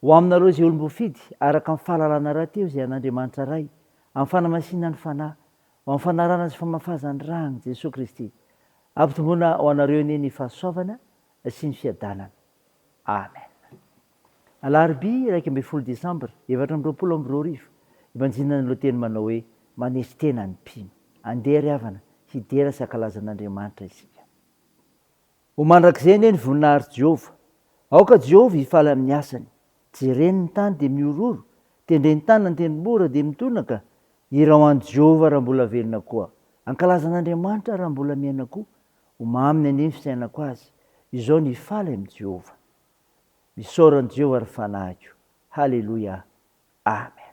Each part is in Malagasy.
ho aminareo zay olom-bofidy araka amin'ny fahalalana raha teo zay an'Andriamanitra ray amin'ny fanamasinana ny fanahy ho amin'ny fanarana sy famafazany rany Jesosy Kristy ampitomboana ho anareo eny ny fahasoavana sy ny fiadanana. Amen. Alarobia 1 Desambra 2024 ivanjina ny loteny manao hoe manesy tena ny mpino. Andeha ry havana hidera sy ankalazan'Andriamanitra isika. Ho mandrakizay ny voninahary Jehova. Aoka Jehova hifaly amin'ny asany. Jereny ny tany dia miororo, tendre ny tanany dia mibora dia mitonaka. Hira ho an'i Jehova raha mbola velona koa. Ankalazan'Andriamanitra raha mbola miaina koa. Ho mamy ny fisainako azy. Izao ny hifaly amin'i Jehova. Misaoran'i Jehova ary fanahiko. Halleluja. Amen.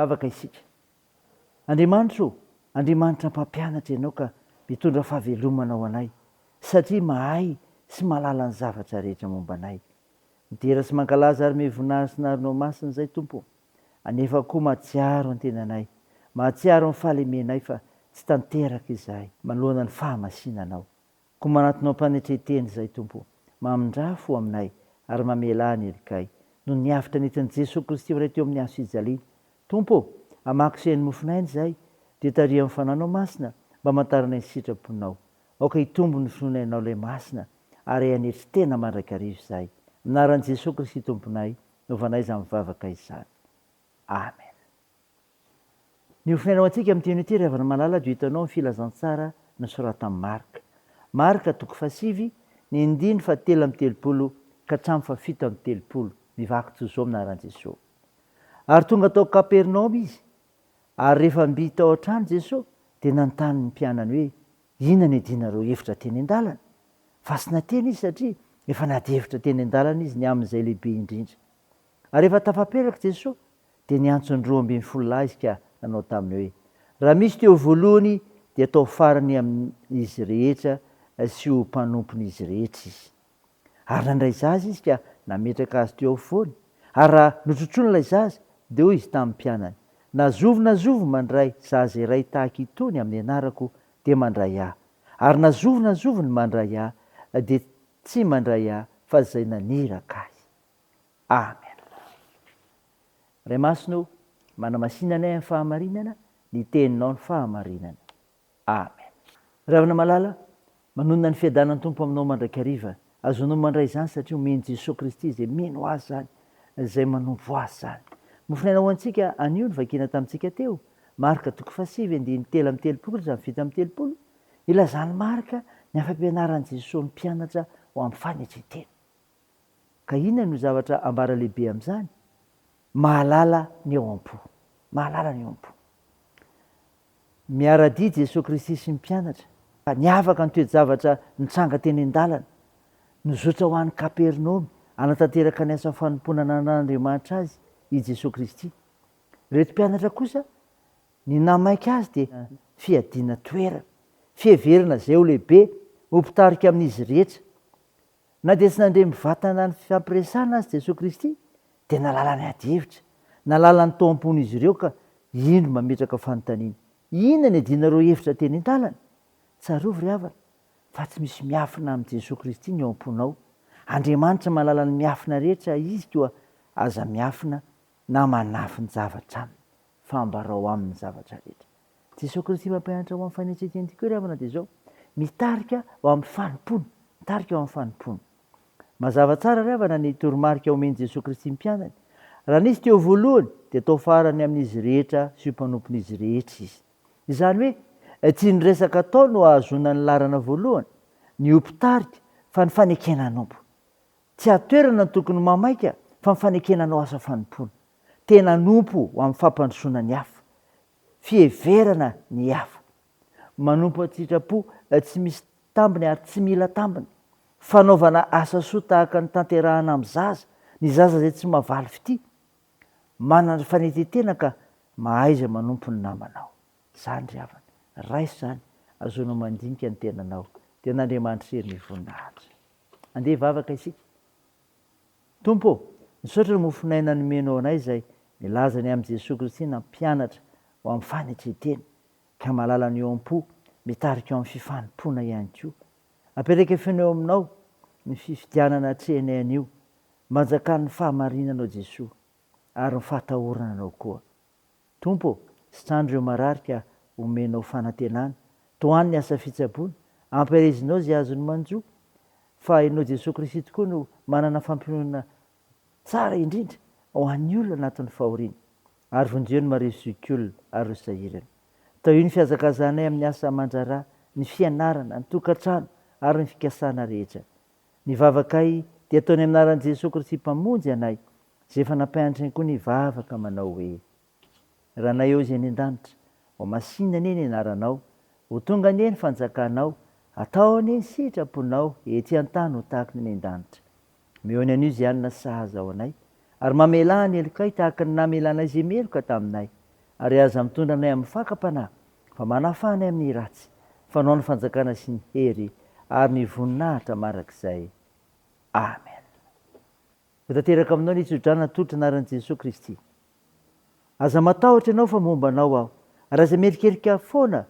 Vavaka isika. Andriamanitra mpampianatra ianao ka mitondra fahavelomana ho anay satria mahay sy mahalala ny zavatra rehetra momba anay. Midera sy mankalaza ary mivoninahitra narinao masina izay Tompo. Anefa koa mahatsiaro ny tenanay, mahatsiaro ny fahalemenay fa tsy tanteraka izahay manoloana ny fahamasinanao. Koa manatonao mpanetreteny izay Tompo, mamindrafo aminay ary mamela ny elikay no niavitra nentin'i Jesosy Kristy iray teo amin'ny hazo fijaliana. Tompo, hamakisehan'ny mofinainy izahay dia taria amin'ny fananao masina mba mantarana ny sitraponao. Aoka hitombo ny finoanainao ilay masina ary hanetry tena mandrakarivo izahay. Anaran'i Jesosy Kristy Tomponay, novanay izany mivavaka izany. Amen. Ny ofinainao antsika amin'ny teny ity ry havana malala dia hitanao ny filazantsara nosoratan'i Marka. Marka 5 ny 1:7-30 ka hatramin'ny 7:30 mivaky toy izao aminaran'i Jesosy. Ary tonga tao Kapernaoma izy, ary rehefa mby tao an-trano Jesosy dia nanontany ny mpianany hoe inona ny adinareo hevitra teny an-dalana? Fa sy nateny izy satria efa nady hevitra teny an-dalana izy ny amin'izay lehibe indrindra. Ary rehefa tafaperaka Jesosy dia niantso ny 12 lahy izy ka nanao taminy hoe raha misy teo voalohany dia atao farany amin'izy rehetra sy ho mpanompon'izy rehetra izy. Ary nandray zaza izy ka nametraka azy teo afovoany. Ary raha notrotroina ilay zaza dia hoy izy tamin'ny mpianany, nazovo mandray zaza iray tahaka itony amin'ny anarako dia mandray ahy. Ary nazovo ny mandray ahy dia tsy mandray ahy fa izay naniraka azy. Amen. Ray masino, manamasinanay amin'ny fahamarinana, ny teninao ny fahamarinana. Amen. Ravina malala, manonona ny fiadanan'ny Tompo aminao mandrakariva. Azonao mandray izany satria omeny Jesosy Kristy izay mino azy zany, izay manompo azy zany. Mofinainao antsika anio ny vakina tamintsika teo. Marka 5:7-30 ilazany Marka ny afampianaran'i Jesosy ny mpianatra ho amin'ny fanetretena. Ka inona no zavatra ambara lehibe amin'izany? Mahalala ny ao am-po. Mahalala ny ao am-po. Miara-dia Jesosy Kristy sy ny mpianatra. Niavaka ny toe-javatra nitranga teny an-dalana. Nizotra ho an'ny Kapernaoma, anatanteraka ny asa fanomponana an'Andriamanitra azy i Jesosy Kristy. Reto mpianatra kosa, ny namaika azy dia fiadiana toerana, fiheverana izay ho lehibe, ho mpitarika amin'izy rehetra. Na dia tsy nandre mivatana ny fampiresana azy Jesosy Kristy, dia nalala ny ady hevitra, nalala ny tao am-pon'izy ireo ka ino mametraka fanontaniana. Inona ny adinareo hevitra teny an-dalana? Tsarovy ry havana, fa tsy misy miafina amin'i Jesosy Kristy ny ao am-ponao. Andriamanitra malala ny miafina rehetra, izy koa aza miafina na manafy ny zavatra aminy, fambarao amin'ny zavatra rehetra. Jesosy Kristy mampianatra ho amin'ny fanetreteny tokoa ry havana dia izao, mitarika ho amin'ny fanompony, mitarika ho amin'ny fanompony. Mazava tsara ry havana ny toromarika omeny Jesosy Kristy mpianany. Raha nisy teo voalohany dia atao farany amin'izy rehetra sy ho mpanompon'izy rehetra izy. Izany hoe tsy ny resaka atao no ahazona ny larana voalohany, ny ho mpitarika fa ny fanekena nompo. Tsy atoerana ny tokony mamaika fa ny fanekenanao asa fanompona. Tena nompo ho amin'ny fampandrosoana ny hafa, fiheverana ny hafa. Manompo an-tsitrapo tsy misy tambiny ary tsy mila tambiny. Fanaovana asa soa tahaka ny tanterahana amin'ny zaza, ny zaza izay tsy mahavaly fity. Manana fanetretena ka mahaiza manompo ny namanao. Izany ry havana, raiso izany, azonao mandinika ny tenanao, dia n'Andriamanitra hery ny voninahitra. Andeha hivavaka isika. Tompo, misaotra ny mofinaina nomenao anay izay milazany amin'i Jesosy Kristy nampianatra ho amin'ny fanetretena, ka mahalala ny eo am-po, mitarika ao amin'ny fifanompona ihany koa. Apetraka fenao aminao ny fifidianana hatrehanay anio, manjakany ny fahamarinanao Jesosy ary ny fahatahorananao koa. Tompo, sitrandro ireo marary ka omenao fanantenana, toany ny asa fitsaboana, ampirezinao izay azony manjo, fa ianao Jesosy Kristy tokoa no manana fampinoana tsara indrindra ho an'ny olona anatin'ny fahoriana. Ary vonjeo ny marezikiolona ary ho sahirana. Tao io ny fihazakazanay amin'ny asa aman-draharaha, ny fianarana, ny tokantrano ary ny fikasana rehetra. Ny vavakay dia ataony amin'ny anaran'i Jesosy Kristy mpamonjy anay, izay efa nampianatra koa ny vavaka manao hoe raha nay eo izay any an-danitra, ho masinana anie ny anaranao, ho tonga anie ny fanjakanao, atao anie ny sitraponao, ety an-tany ho tahaka ny an-danitra. Mehony an'io izay anona sahaza ao anay, ary mamela ny elikay tahaka ny namelanay izay meloka taminay. ary aza mitondra anay amin'ny fakam-panahy fa manafanay amin'ny ratsy fanao ny fanjakana sy ny hery ary ny voninahitra marak'izay amen. Votanteraka aminao ny tsodrana tolotra anaran'i Jesosy Kristy. Aza matahotra ianao fa momba anao aho ary aza mierikerika foana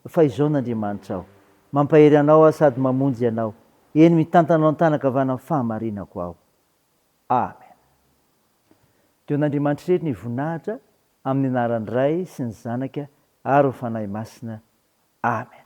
fa izao n'Andriamanitra aho mampahery anao sady mamonjy anao eny mitantanao ny tanakavana amin'ny fahamarinako aho amen. Teo n'Andriamanitra rehetra ny voninahitra amin'ny anaran'ny Ray sy ny Zanaka ary ny fanahy masina amen.